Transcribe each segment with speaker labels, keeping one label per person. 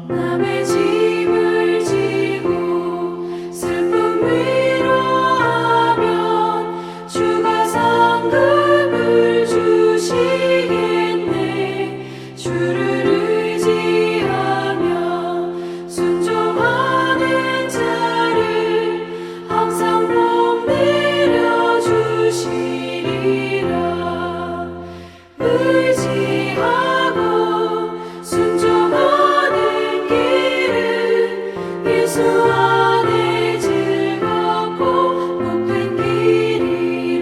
Speaker 1: 남의 짐을 지고 슬픔 위로하면 주가 상급을 주시겠네. 주를 의지하며 순종하는 자를 항상 복 내려 주시리라. 의지하고 순종하는 길은 예수 안에 즐겁고 복된 길이로다.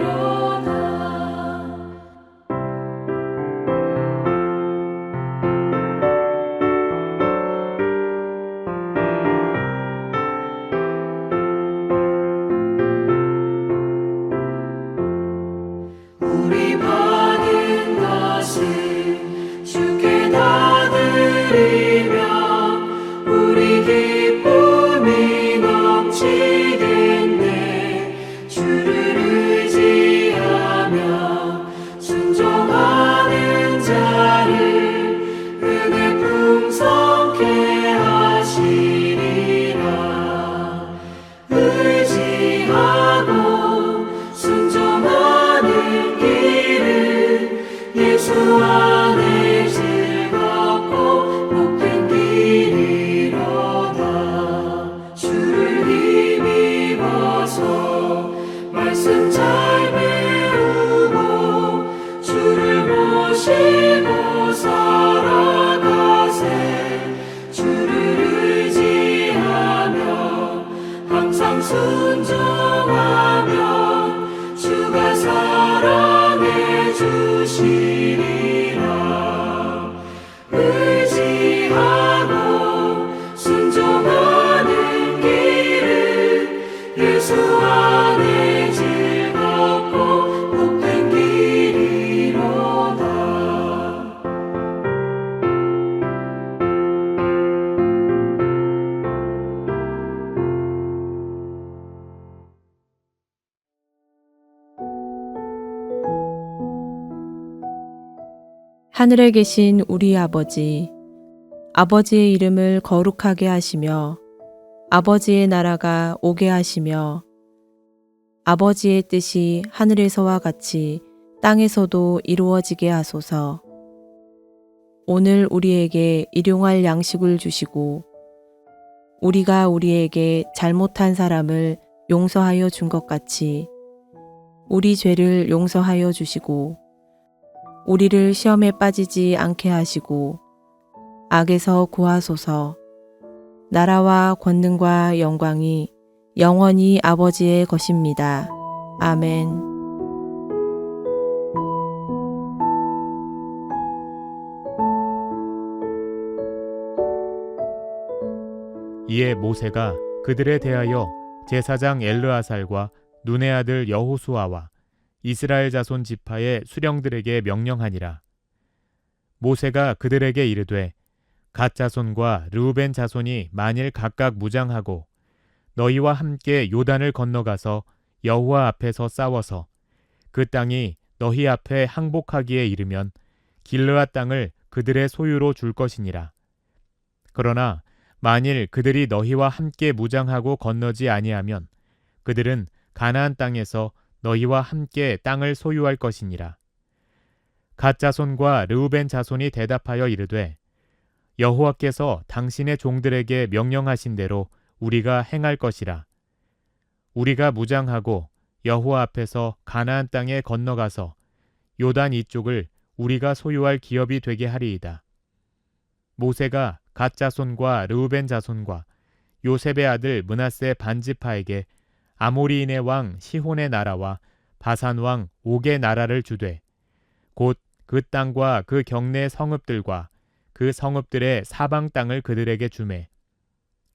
Speaker 1: 우리 받은 것을 주께 다 드리며 우리 기쁨이 넘치겠네. 주를 의지하며 순종하는 자를 은혜 풍성케 하시리라. 의지하고 순종하는 길은 예수 안에 즐겁고 복된 길이로다. 주를 힘입어서 말씀 잘 배우고 주를 모시고 살아가세. 주를 의지하며 항상 순종하면 주가 사랑해 주시리라. 의지하고 순종하는 길은 예수 안에 즐겁고 복된 길이로다.
Speaker 2: 하늘에 계신 우리 아버지, 아버지의 이름을 거룩하게 하시며 아버지의 나라가 오게 하시며 아버지의 뜻이 하늘에서와 같이 땅에서도 이루어지게 하소서. 오늘 우리에게 일용할 양식을 주시고 우리가 우리에게 잘못한 사람을 용서하여 준 것 같이 우리 죄를 용서하여 주시고 우리를 시험에 빠지지 않게 하시고 악에서 구하소서. 나라와 권능과 영광이 영원히 아버지의 것입니다. 아멘.
Speaker 3: 이에 모세가 그들에 대하여 제사장 엘르아살과 눈의 아들 여호수아와 이스라엘 자손 지파의 수령들에게 명령하니라. 모세가 그들에게 이르되 갓 자손과 르우벤 자손이 만일 각각 무장하고 너희와 함께 요단을 건너가서 여호와 앞에서 싸워서 그 땅이 너희 앞에 항복하기에 이르면 길르앗 땅을 그들의 소유로 줄 것이니라. 그러나 만일 그들이 너희와 함께 무장하고 건너지 아니하면 그들은 가나안 땅에서 너희와 함께 땅을 소유할 것이니라. 갓 자손과 르우벤 자손이 대답하여 이르되 여호와께서 당신의 종들에게 명령하신 대로 우리가 행할 것이라. 우리가 무장하고 여호와 앞에서 가나안 땅에 건너가서 요단 이쪽을 우리가 소유할 기업이 되게 하리이다. 모세가 갓 자손과 르우벤 자손과 요셉의 아들 므낫세 반지파에게 아모리인의 왕 시혼의 나라와 바산 왕 옥의 나라를 주되 곧 그 땅과 그 경내 성읍들과 그 성읍들의 사방 땅을 그들에게 주매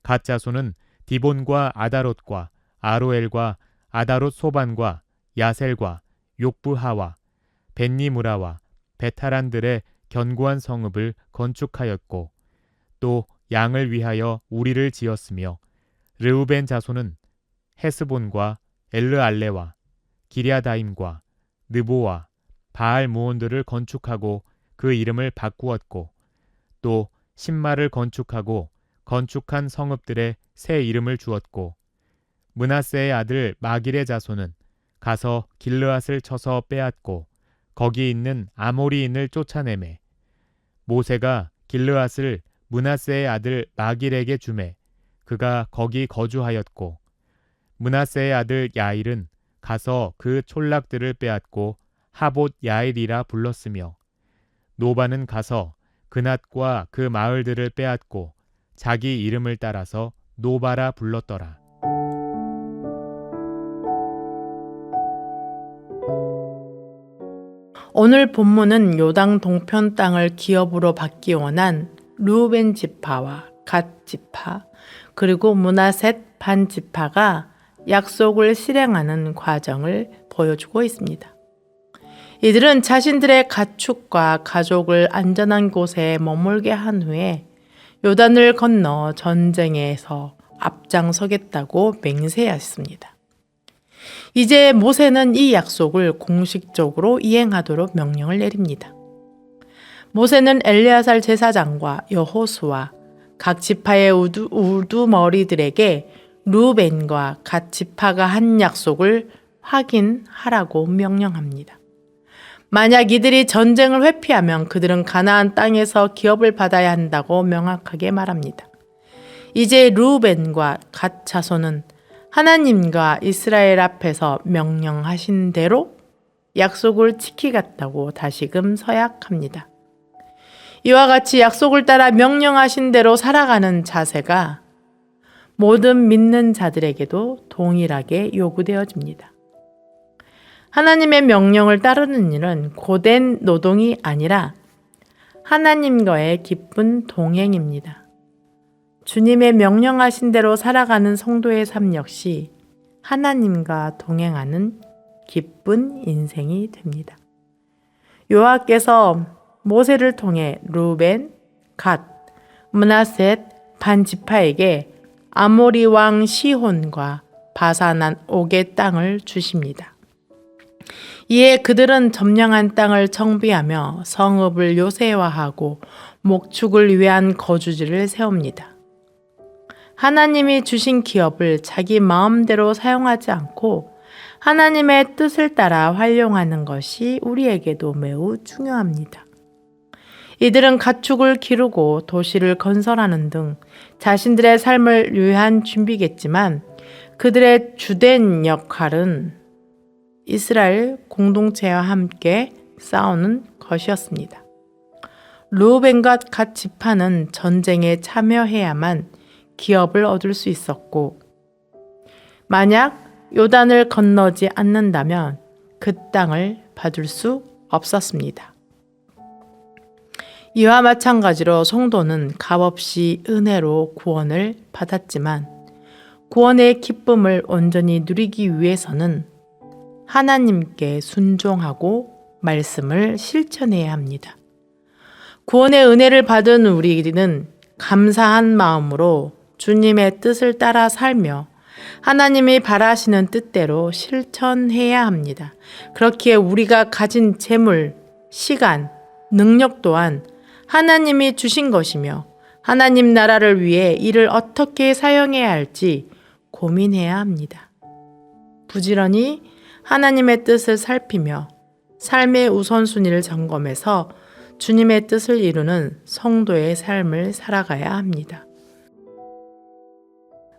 Speaker 3: 갓 자손은 디본과 아다롯과 아로엘과 아다롯 소반과 야셀과 욕부하와 벤니무라와 베타란들의 견고한 성읍을 건축하였고 또 양을 위하여 우리를 지었으며 르우벤 자손은 헤스본과 엘르알레와 기랴다임과 느보와 바알 무온들을 건축하고 그 이름을 바꾸었고 또 신마를 건축하고 건축한 성읍들의 새 이름을 주었고 므낫세의 아들 마길의 자손은 가서 길르앗을 쳐서 빼앗고 거기 있는 아모리인을 쫓아내매 모세가 길르앗을 므낫세의 아들 마길에게 주매 그가 거기 거주하였고 므낫세의 아들 야일은 가서 그 촌락들을 빼앗고 하봇 야일이라 불렀으며 노바는 가서 그낫과 그 마을들을 빼앗고 자기 이름을 따라서 노바라 불렀더라.
Speaker 4: 오늘 본문은 요당 동편 땅을 기업으로 받기 원한 르우벤 지파와 갓 지파 그리고 므낫셋 반 지파가 약속을 실행하는 과정을 보여주고 있습니다. 이들은 자신들의 가축과 가족을 안전한 곳에 머물게 한 후에 요단을 건너 전쟁에서 앞장서겠다고 맹세했습니다. 이제 모세는 이 약속을 공식적으로 이행하도록 명령을 내립니다. 모세는 엘레아살 제사장과 여호수아 각 지파의 우두머리들에게 르우벤과 갓 지파가 한 약속을 확인하라고 명령합니다. 만약 이들이 전쟁을 회피하면 그들은 가나안 땅에서 기업을 받아야 한다고 명확하게 말합니다. 이제 르우벤과 갓 자손은 하나님과 이스라엘 앞에서 명령하신 대로 약속을 지키겠다고 다시금 서약합니다. 이와 같이 약속을 따라 명령하신 대로 살아가는 자세가 모든 믿는 자들에게도 동일하게 요구되어집니다. 하나님의 명령을 따르는 일은 고된 노동이 아니라 하나님과의 기쁜 동행입니다. 주님의 명령하신 대로 살아가는 성도의 삶 역시 하나님과 동행하는 기쁜 인생이 됩니다. 여호와께서 모세를 통해 르우벤, 갓, 므낫셋 반 지파에게 아모리 왕 시혼과 바산한 옥의 땅을 주십니다. 이에 그들은 점령한 땅을 정비하며 성읍을 요새화하고 목축을 위한 거주지를 세웁니다. 하나님이 주신 기업을 자기 마음대로 사용하지 않고 하나님의 뜻을 따라 활용하는 것이 우리에게도 매우 중요합니다. 이들은 가축을 기르고 도시를 건설하는 등 자신들의 삶을 위한 준비겠지만 그들의 주된 역할은 이스라엘 공동체와 함께 싸우는 것이었습니다. 르우벤과 갓 지파는 전쟁에 참여해야만 기업을 얻을 수 있었고 만약 요단을 건너지 않는다면 그 땅을 받을 수 없었습니다. 이와 마찬가지로 성도는 값없이 은혜로 구원을 받았지만 구원의 기쁨을 온전히 누리기 위해서는 하나님께 순종하고 말씀을 실천해야 합니다. 구원의 은혜를 받은 우리는 감사한 마음으로 주님의 뜻을 따라 살며 하나님이 바라시는 뜻대로 실천해야 합니다. 그렇기에 우리가 가진 재물, 시간, 능력 또한 하나님이 주신 것이며 하나님 나라를 위해 이를 어떻게 사용해야 할지 고민해야 합니다. 부지런히 하나님의 뜻을 살피며 삶의 우선순위를 점검해서 주님의 뜻을 이루는 성도의 삶을 살아가야 합니다.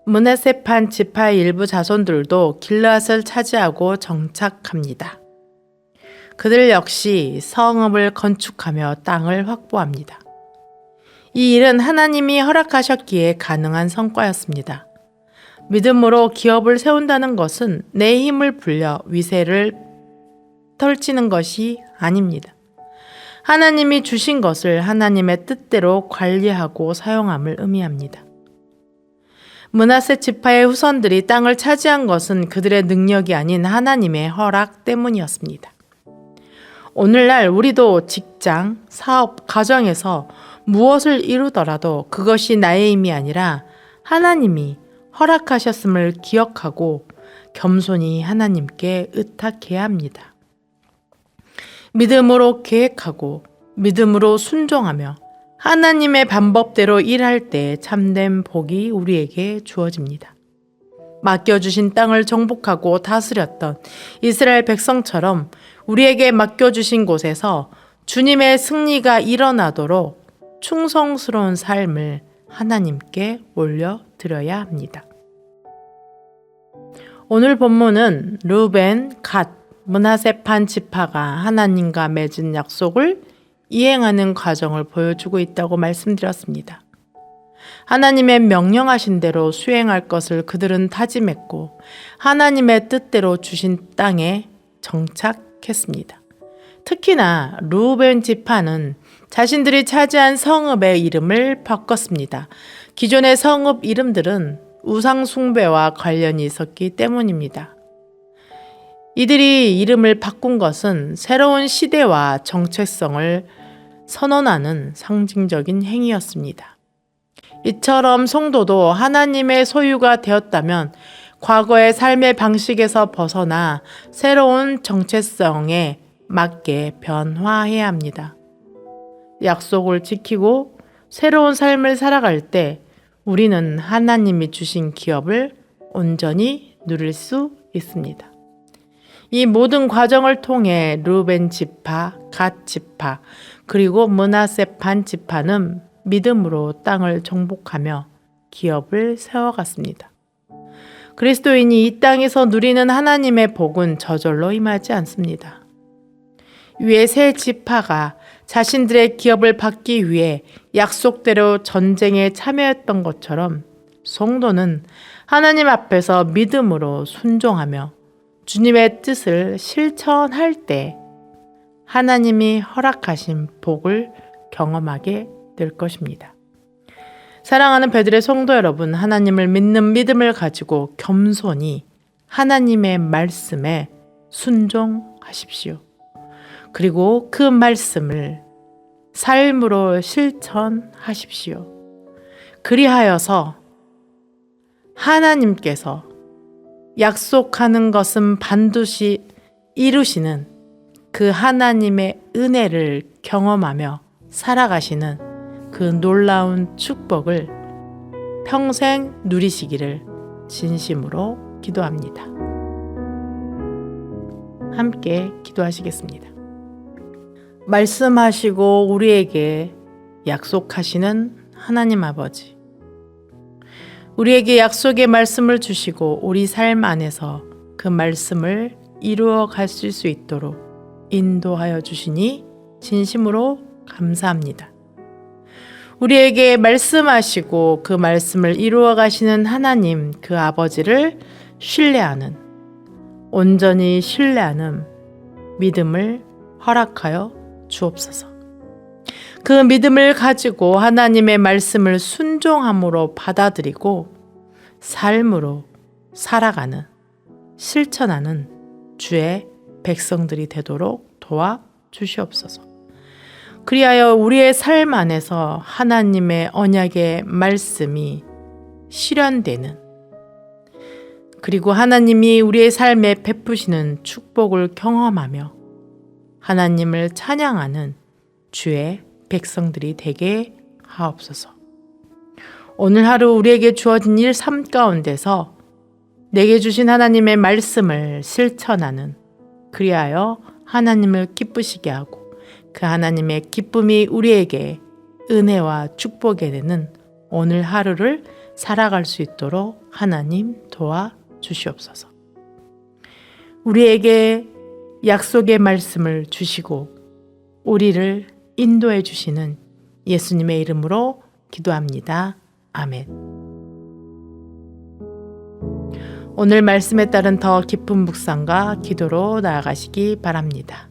Speaker 4: 므낫셋 반 지파의 일부 자손들도 길르앗을 차지하고 정착합니다. 그들 역시 성읍을 건축하며 땅을 확보합니다. 이 일은 하나님이 허락하셨기에 가능한 성과였습니다. 믿음으로 기업을 세운다는 것은 내 힘을 불려 위세를 펼치는 것이 아닙니다. 하나님이 주신 것을 하나님의 뜻대로 관리하고 사용함을 의미합니다. 므낫셋 지파의 후손들이 땅을 차지한 것은 그들의 능력이 아닌 하나님의 허락 때문이었습니다. 오늘날 우리도 직장, 사업, 가정에서 무엇을 이루더라도 그것이 나의 힘이 아니라 하나님이 허락하셨음을 기억하고 겸손히 하나님께 의탁해야 합니다. 믿음으로 계획하고 믿음으로 순종하며 하나님의 방법대로 일할 때 참된 복이 우리에게 주어집니다. 맡겨주신 땅을 정복하고 다스렸던 이스라엘 백성처럼 우리에게 맡겨주신 곳에서 주님의 승리가 일어나도록 충성스러운 삶을 하나님께 올려드려야 합니다. 오늘 본문은 르우벤, 갓, 므낫세 반 지파가 하나님과 맺은 약속을 이행하는 과정을 보여주고 있다고 말씀드렸습니다. 하나님의 명령하신 대로 수행할 것을 그들은 다짐했고 하나님의 뜻대로 주신 땅에 정착했습니다. 특히나 르우벤 지파는 자신들이 차지한 성읍의 이름을 바꿨습니다. 기존의 성읍 이름들은 우상 숭배와 관련이 있었기 때문입니다. 이들이 이름을 바꾼 것은 새로운 시대와 정체성을 선언하는 상징적인 행위였습니다. 이처럼 성도도 하나님의 소유가 되었다면 과거의 삶의 방식에서 벗어나 새로운 정체성에 맞게 변화해야 합니다. 약속을 지키고 새로운 삶을 살아갈 때 우리는 하나님이 주신 기업을 온전히 누릴 수 있습니다. 이 모든 과정을 통해 르우벤 지파, 갓 지파, 그리고 므낫세 반 지파는 믿음으로 땅을 정복하며 기업을 세워갔습니다. 그리스도인이 이 땅에서 누리는 하나님의 복은 저절로 임하지 않습니다. 위에 세 지파가 자신들의 기업을 받기 위해 약속대로 전쟁에 참여했던 것처럼 성도는 하나님 앞에서 믿음으로 순종하며 주님의 뜻을 실천할 때 하나님이 허락하신 복을 경험하게 될 것입니다. 사랑하는 배들의 성도 여러분, 하나님을 믿는 믿음을 가지고 겸손히 하나님의 말씀에 순종하십시오. 그리고 그 말씀을 삶으로 실천하십시오. 그리하여서 하나님께서 약속하는 것은 반드시 이루시는 그 하나님의 은혜를 경험하며 살아가시는 그 놀라운 축복을 평생 누리시기를 진심으로 기도합니다. 함께 기도하시겠습니다. 말씀하시고 우리에게 약속하시는 하나님 아버지, 우리에게 약속의 말씀을 주시고 우리 삶 안에서 그 말씀을 이루어 가실 수 있도록 인도하여 주시니 진심으로 감사합니다. 우리에게 말씀하시고 그 말씀을 이루어 가시는 하나님, 그 아버지를 신뢰하는, 온전히 신뢰하는 믿음을 허락하여 주옵소서. 그 믿음을 가지고 하나님의 말씀을 순종함으로 받아들이고 삶으로 살아가는, 실천하는 주의 백성들이 되도록 도와주시옵소서. 그리하여 우리의 삶 안에서 하나님의 언약의 말씀이 실현되는, 그리고 하나님이 우리의 삶에 베푸시는 축복을 경험하며 하나님을 찬양하는 주의 백성들이 되게 하옵소서. 오늘 하루 우리에게 주어진 일 삶 가운데서 내게 주신 하나님의 말씀을 실천하는, 그리하여 하나님을 기쁘시게 하고 그 하나님의 기쁨이 우리에게 은혜와 축복이 되는 오늘 하루를 살아갈 수 있도록 하나님 도와주시옵소서. 우리에게 약속의 말씀을 주시고 우리를 인도해 주시는 예수님의 이름으로 기도합니다. 아멘. 오늘 말씀에 따른 더 깊은 묵상과 기도로 나아가시기 바랍니다.